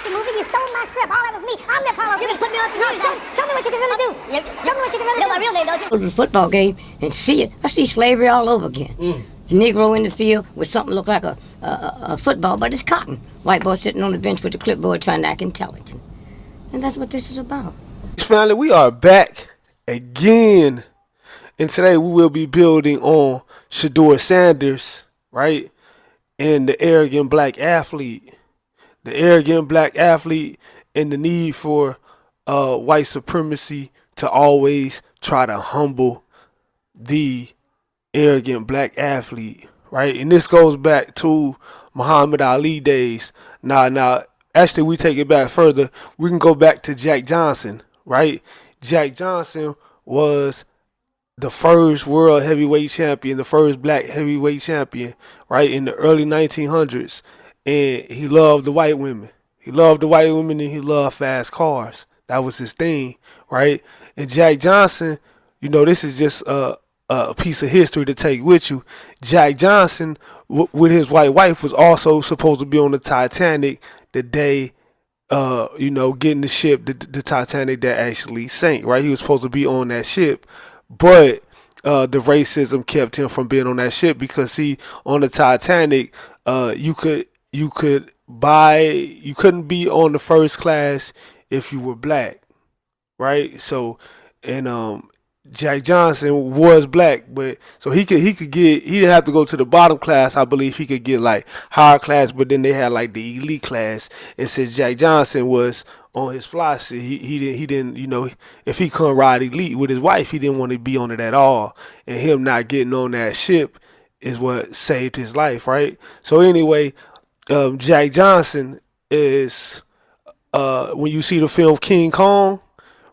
action movie. You stole my script. All that was me. I'm the Apollo. You can put me on TV. Show me what you can really do. Show me what you can really do. My real name, don't you? Go to the football game and see it. I see slavery all over again. The Negro in the field with something look like a football, but it's cotton. White boy sitting on the bench with the clipboard trying to act intelligent. And that's what this is about. Finally, we are back again. And today we will be building on Shedeur Sanders, right? And the arrogant black athlete. The arrogant black athlete and the need for white supremacy to always try to humble the arrogant black athlete, right? And this goes back to Muhammad Ali days. Now, actually, we take it back further. We can go back to Jack Johnson, right? Jack Johnson was the first world heavyweight champion, the first black heavyweight champion, right, in the early 1900s. And he loved the white women. He loved the white women and he loved fast cars. That was his thing, right? And Jack Johnson, you know, this is just a piece of history to take with you. Jack Johnson, with his white wife, was also supposed to be on the Titanic the day, getting the ship, the Titanic that actually sank, right? He was supposed to be on that ship, but the racism kept him from being on that ship because, see, on the Titanic, you couldn't be on the first class if you were black, right? So, and Jack Johnson was black, but so he didn't have to go to the bottom class. I believe he could get like higher class, but then they had like the elite class. And since Jack Johnson was on his fly seat, he didn't, if he couldn't ride elite with his wife, he didn't want to be on it at all. And him not getting on that ship is what saved his life, right? So anyway, Jack Johnson is when you see the film King Kong,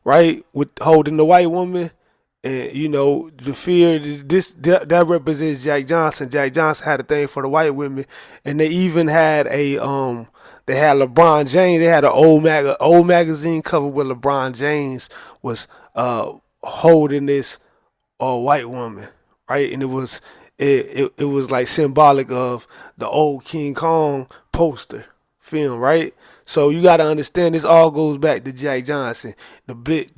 right, with holding the white woman. And the fear that represents Jack Johnson. Jack Johnson had a thing for the white women, and they even had they had LeBron James. They had an old magazine cover where LeBron James was holding this white woman, right? And it was like symbolic of the old King Kong poster film, right? So you got to understand this all goes back to Jack Johnson, the big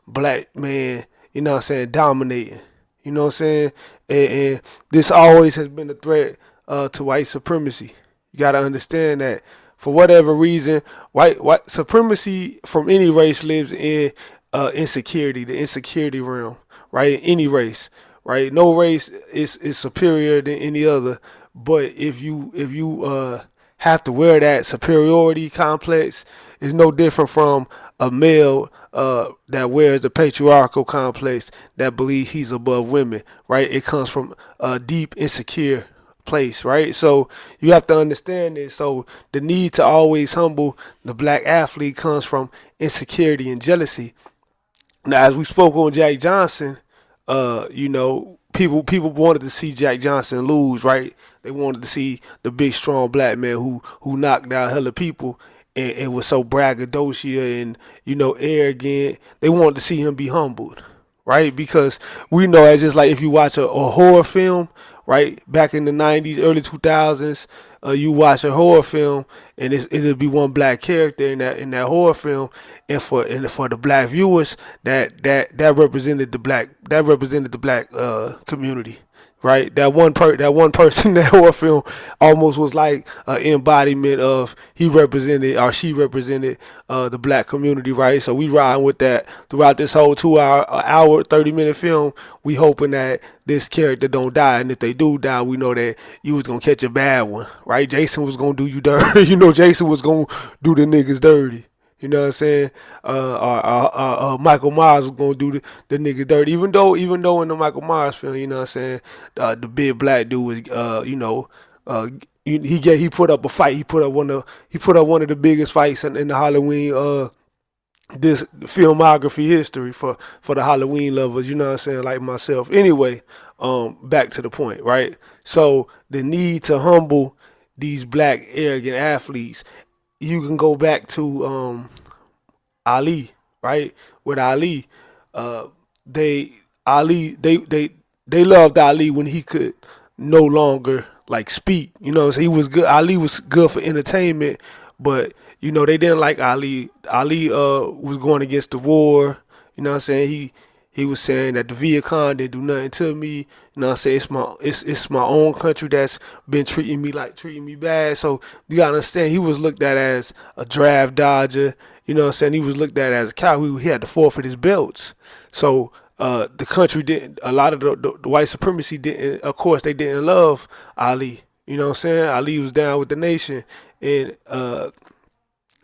black man. You know what I'm saying, dominating. You know what I'm saying? And this always has been a threat to white supremacy. You got to understand that for whatever reason, white supremacy from any race lives in insecurity, the insecurity realm, right? Any race, right? No race is superior than any other. But if you have to wear that superiority complex, it's no different from a male that wears the patriarchal complex that believes he's above women, right? It comes from a deep insecure place, right? So you have to understand this. So the need to always humble the black athlete comes from insecurity and jealousy. Now, as we spoke on Jack Johnson, people wanted to see Jack Johnson lose, right? They wanted to see the big, strong black man who knocked out hella people and was so braggadocious and, arrogant. They wanted to see him be humbled, right? Because we know it's just like if you watch a horror film, right, back in the 90s, early 2000s, you watch a horror film and it'll be one black character in that horror film, and for the black viewers that represented the black community. Right, that one person in that horror film almost was like an embodiment of he represented or she represented the black community, right? So we riding with that throughout this whole 2-hour 30-minute film. We hoping that this character don't die, and if they do die, we know that you was gonna catch a bad one, right? Jason was gonna do you dirty. Jason was gonna do the niggas dirty. You know what I'm saying? Michael Myers was gonna do the nigga dirty. Even though in the Michael Myers film, you know what I'm saying, the big black dude was, he put up a fight. He put up one of the biggest fights in the Halloween this filmography history for the Halloween lovers. You know what I'm saying, like myself. Anyway, back to the point, right? So the need to humble these black arrogant athletes. You can go back to Ali, right? With Ali, they loved Ali when he could no longer like speak. You know what I'm saying? He was good. Ali was good for entertainment, but you know they didn't like Ali. Ali was going against the war. You know what I'm saying? He was saying that the Viet Cong didn't do nothing to me. You know what I'm saying? It's my own country that's been treating me bad. So you gotta understand he was looked at as a draft dodger. You know what I'm saying? He was looked at as a coward. He had to forfeit his belts. So the country didn't. A lot of the white supremacy didn't. Of course, they didn't love Ali. You know what I'm saying? Ali was down with the nation, and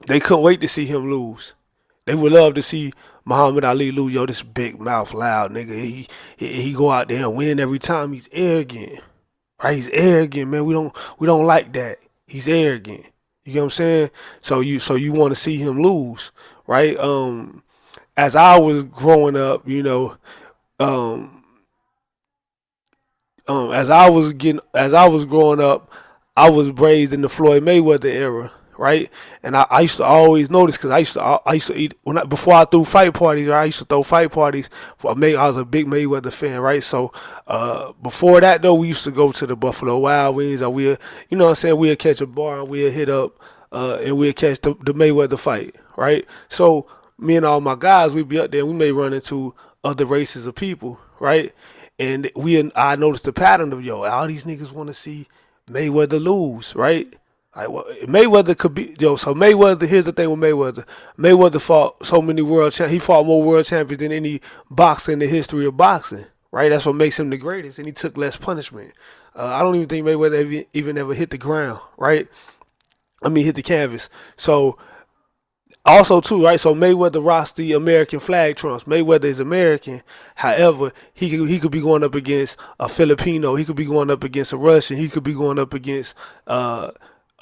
they couldn't wait to see him lose. They would love to see Muhammad Ali lose. Yo, this big mouth, loud nigga. He go out there and win every time. He's arrogant, right? He's arrogant, man. We don't like that. He's arrogant. You get what I'm saying? So you want to see him lose, right? As I was growing up, you know, um, as I was growing up, I was raised in the Floyd Mayweather era, right? And I used to always notice because I used to eat before I threw fight parties. Right? I used to throw fight parties for May. I was a big Mayweather fan, right? So before that though, we used to go to the Buffalo Wild Wings, or we'll, you know what I'm saying, we'll catch a bar and we'll hit up and we'll catch the Mayweather fight, right? So me and all my guys, we'd be up there and we may run into other races of people, right? And I noticed the pattern of, yo, all these niggas want to see Mayweather lose, right? Like, well, Mayweather could be, yo. So Mayweather, here's the thing with Mayweather. Mayweather fought so many he fought more world champions than any boxer in the history of boxing, right? That's what makes him the greatest, and he took less punishment. I don't even think Mayweather even ever hit the ground, right? I mean, hit the canvas. So also too, right? So Mayweather rocks the American flag trunks. Mayweather is American. However, he could be going up against a Filipino. He could be going up against a Russian. He could be going up against a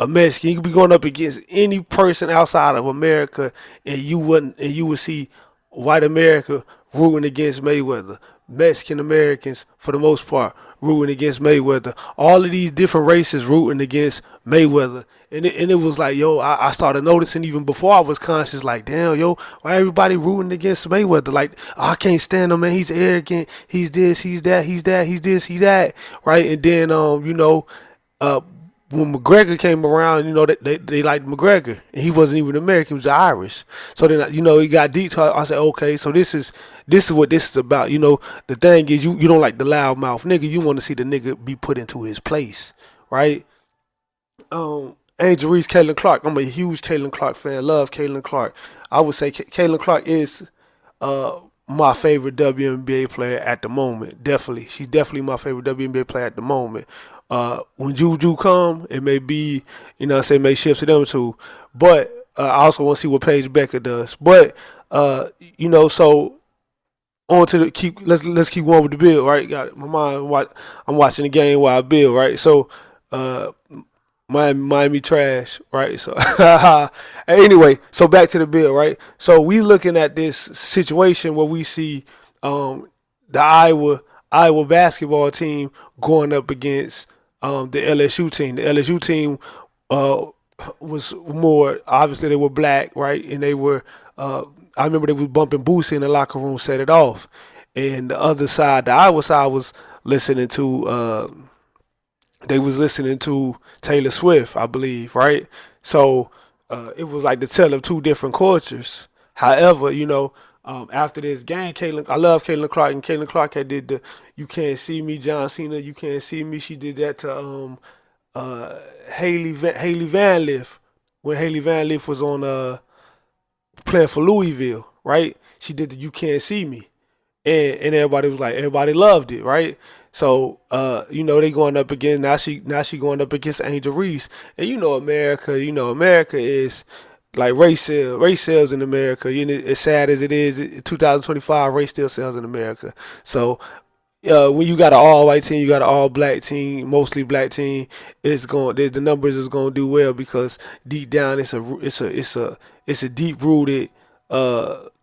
Mexican. He could be going up against any person outside of America, and you would see white America rooting against Mayweather. Mexican Americans, for the most part, rooting against Mayweather. All of these different races rooting against Mayweather. And it was like, yo, I started noticing even before I was conscious, like, damn, yo, why everybody rooting against Mayweather? Like, oh, I can't stand him, man. He's arrogant. He's this, he's that, he's that, he's this, he's that. Right? And then, you know, when McGregor came around, you know, they liked McGregor, and he wasn't even American; he was Irish. So then, you know, he got deep. So I said, okay, so this is what this is about. You know, the thing is, you don't like the loudmouth nigga. You want to see the nigga be put into his place, right? Angel Reese, Caitlin Clark. I'm a huge Caitlin Clark fan. Love Caitlin Clark. I would say Caitlin Clark is my favorite WNBA player at the moment. Definitely, she's definitely my favorite WNBA player at the moment. When Juju come, it may be, you know, say may shift to them too. But I also want to see what Paige Becker does. But you know, so on to let's keep going with the bill, right? Got my mind. I'm watching the game while I build, right? So Miami trash, right? So anyway, so back to the bill, right? So we looking at this situation where we see the Iowa basketball team going up against the LSU team. The LSU team was more, obviously they were black, right? And they were I remember they was bumping Boosie in the locker room, set it off. And the other side, the Iowa side, was listening to Taylor Swift, I believe, right? So it was like the tale of two different cultures. However, you know, after this game, I love Caitlin Clark, and Caitlin Clark had did the "You Can't See Me," John Cena, "You Can't See Me." She did that to Haley Van Lith when Haley Van Lith was on playing for Louisville, right? She did the "You Can't See Me," and everybody was like, everybody loved it, right? So you know, they going up against now she going up against Angel Reese, and you know America is like race sells in America. You know, as sad as it is, 2025 race still sells in America. So when you got an all white team, you got an all black team, mostly black team, the numbers is going to do well, because deep down it's a deep rooted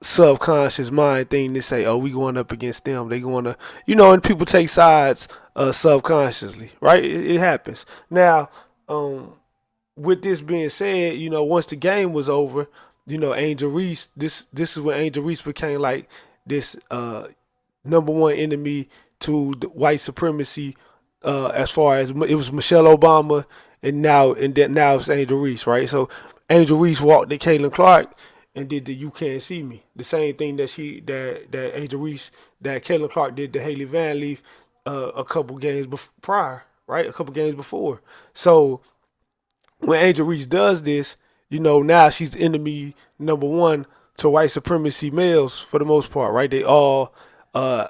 subconscious mind thing to say, oh, we going up against them. They going to, you know, and people take sides subconsciously, right? It happens. Now, with this being said, you know, once the game was over, you know, Angel Reese, this is when Angel Reese became like this number one enemy to the white supremacy, as far as it was Michelle Obama, and now it's Angel Reese, right? So Angel Reese walked to Caitlin Clark and did the "You Can't See Me," the same thing that Angel Reese that Caitlin Clark did to Haley Van Leaf a couple games prior, right? A couple games before. So when Angel Reese does this, now she's enemy number one to white supremacy males for the most part, right? They all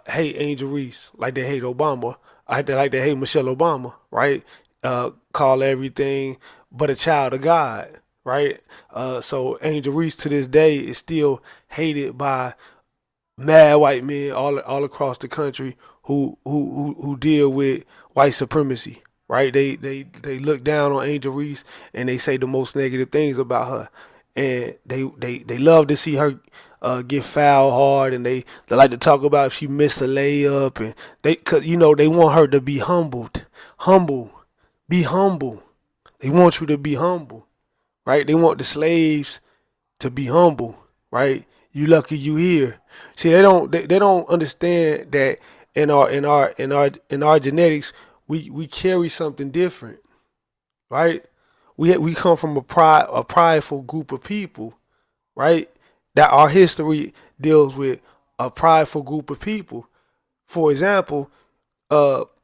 hate Angel Reese like they hate Obama, like they hate Michelle Obama, right? Call everything but a child of God, right? So Angel Reese to this day is still hated by mad white men all across the country who deal with white supremacy. Right? They look down on Angel Reese and they say the most negative things about her. And they love to see her get fouled hard, and they like to talk about if she missed a layup, and cause they want her to be be humble. They want you to be humble, right? They want the slaves to be humble, right? You lucky you here. See, they don't understand that in our genetics we carry something different, right? We come from a prideful group of people, right? That our history deals with a prideful group of people. For example,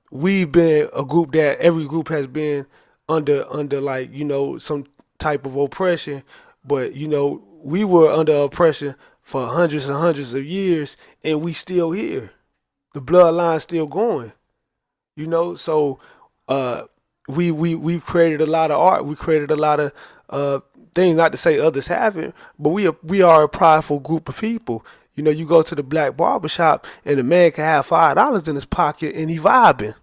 we've been a group that every group has been under like some type of oppression, but we were under oppression for hundreds and hundreds of years, and we still here. The bloodline's still going. So we've created a lot of art. We created a lot of things. Not to say others haven't, but we are a prideful group of people. You go to the black barber shop and the man can have $5 in his pocket and he vibing.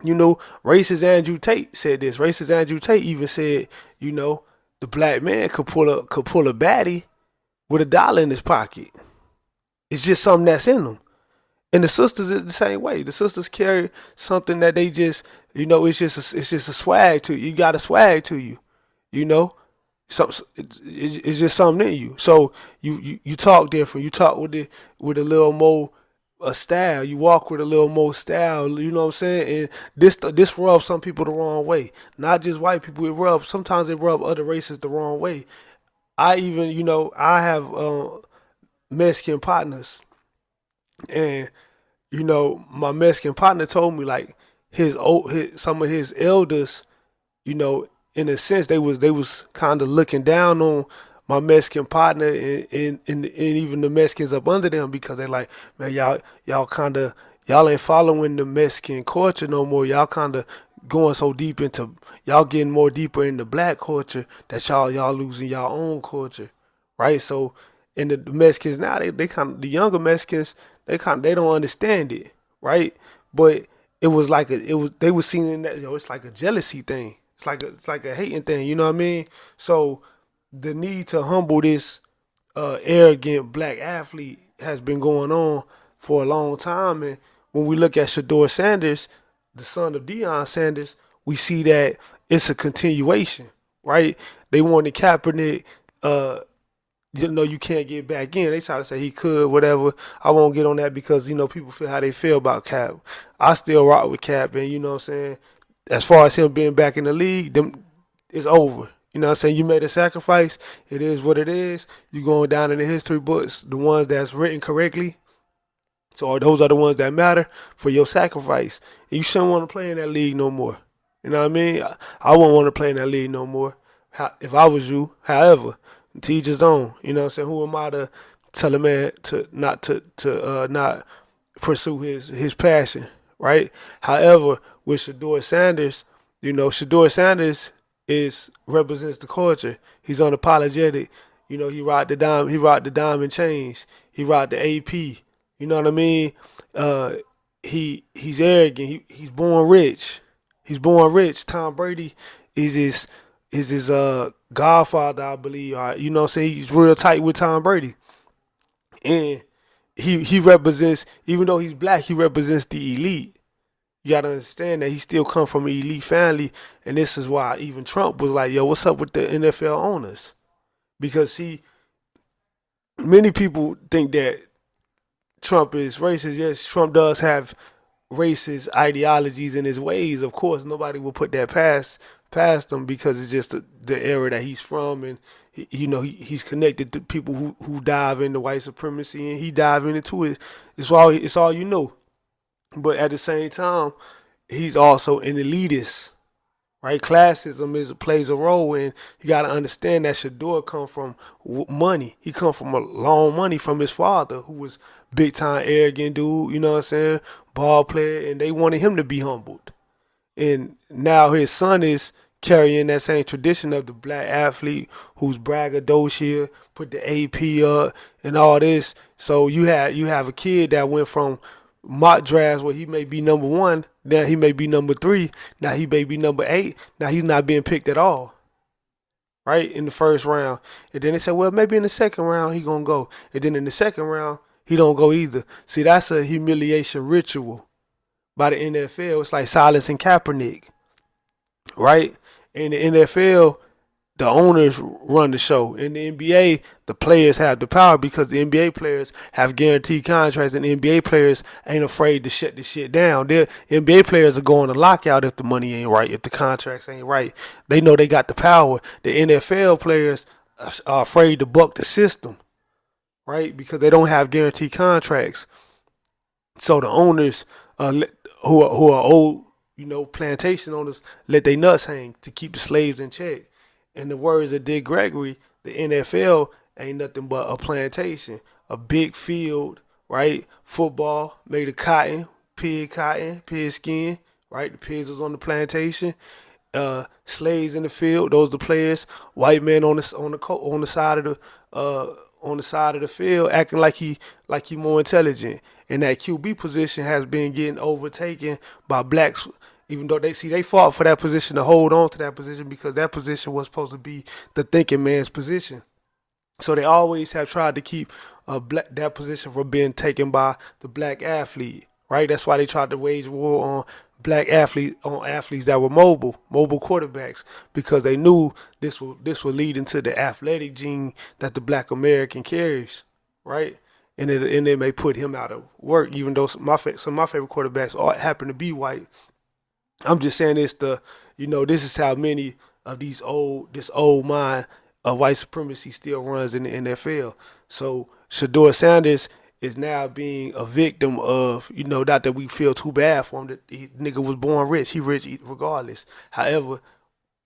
Racist Andrew Tate said this. Racist Andrew Tate even said, the black man could pull a baddie with $1 in his pocket. It's just something that's in them. And the sisters is the same way. The sisters carry something that they just, it's just a swag to you. You got a swag to you, it's just something in you. So you talk different. You talk with a little more style. You walk with a little more style. You know what I'm saying? And this rubs some people the wrong way. Not just white people. Sometimes it rub other races the wrong way. I even I have Mexican partners. And my Mexican partner told me like some of his elders, in a sense they was kind of looking down on my Mexican partner and even the Mexicans up under them, because they like, man, y'all ain't following the Mexican culture no more. Y'all kind of going so deep into, y'all getting more deeper into black culture that y'all losing y'all own culture, right? So and the Mexicans now, they kind of, the younger Mexicans, they don't understand it, right? But it was like they were seeing that it's like a jealousy thing. It's like a hating thing. You know what I mean? So the need to humble this arrogant black athlete has been going on for a long time. And when we look at Shedeur Sanders, the son of Deion Sanders, we see that it's a continuation, right? They wanted Kaepernick. You can't get back in. They try to say he could, whatever. I won't get on that because, people feel how they feel about Cap. I still rock with Cap, and you know what I'm saying? As far as him being back in the league, it's over. You know what I'm saying? You made a sacrifice. It is what it is. You're going down in the history books, the ones that's written correctly. So those are the ones that matter for your sacrifice. And you shouldn't want to play in that league no more. You know what I mean? I wouldn't want to play in that league no more if I was you. However, to each his own. You know what I'm saying? Who am I to tell a man to not pursue his passion, right? However, with Shedeur Sanders, Shedeur Sanders represents the culture. He's unapologetic. He rocked the diamond chains. He rocked the AP. You know what I mean? He's arrogant. He's born rich. He's born rich. Tom Brady is his godfather, I believe. You know what I'm saying? He's real tight with Tom Brady. And he represents, even though he's black, he represents the elite. You got to understand that he still come from an elite family. And this is why even Trump was like, yo, what's up with the NFL owners? Because many people think that Trump is racist. Yes, Trump does have racist ideologies in his ways. Of course, nobody will put that past past him because it's just the era that he's from, and he's connected to people who dive into white supremacy, and he dive into it. It's all you know. But at the same time, he's also an elitist, right? Classism plays a role, and you got to understand that Shador come from money. He come from a long money from his father, who was big time arrogant dude. You know what I'm saying? Ball player, and they wanted him to be humbled. And now his son is carrying that same tradition of the black athlete who's braggadocious, put the AP up, and all this. So you have a kid that went from mock drafts where he may be number one, now he may be number three, now he may be number 8, now he's not being picked at all, right, in the first round. And then they said, well, maybe in the second round he gonna go. And then in the second round, he don't go either. See, that's a humiliation ritual by the NFL. It's like silencing Kaepernick, right? In the NFL, the owners run the show. In the NBA, the players have the power because the NBA players have guaranteed contracts, and the NBA players ain't afraid to shut the shit down. The NBA players are going to lockout if the money ain't right, if the contracts ain't right. They know they got the power. The NFL players are afraid to buck the system, right? Because they don't have guaranteed contracts. So the owners, who are old, plantation owners, let their nuts hang to keep the slaves in check. In the words of Dick Gregory, the NFL ain't nothing but a plantation, a big field, right? Football made of cotton, pig skin, right? The pigs was on the plantation. Slaves in the field, those are the players. White man on the side of the field, acting like he more intelligent. And that QB position has been getting overtaken by blacks, even though they fought for that position to hold on to that position because that position was supposed to be the thinking man's position. So they always have tried to keep that position from being taken by the black athlete, right? That's why they tried to wage war on athletes that were mobile quarterbacks, because they knew this would lead into the athletic gene that the black American carries, right? And it may put him out of work, even though some of my favorite quarterbacks happen to be white. I'm just saying this is how many of this old mind of white supremacy still runs in the NFL. So Shador Sanders is now being a victim of, not that we feel too bad for him, that the nigga was born rich. He rich regardless. However,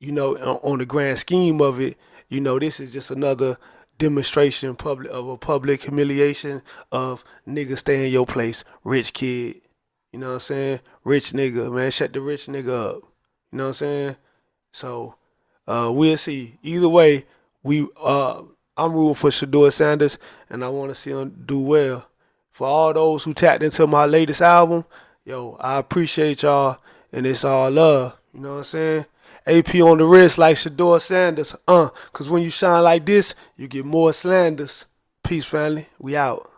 on the grand scheme of it, this is just another demonstration of a public humiliation of nigga stay in your place, rich kid. You know what I'm saying? Rich nigga, man, shut the rich nigga up. You know what I'm saying? So we'll see. Either way, I'm rooting for Shador Sanders, and I want to see him do well. For all those who tapped into my latest album, I appreciate y'all, and it's all love. You know what I'm saying? AP on the wrist like Shador Sanders, cause when you shine like this, you get more slanders. Peace, family. We out.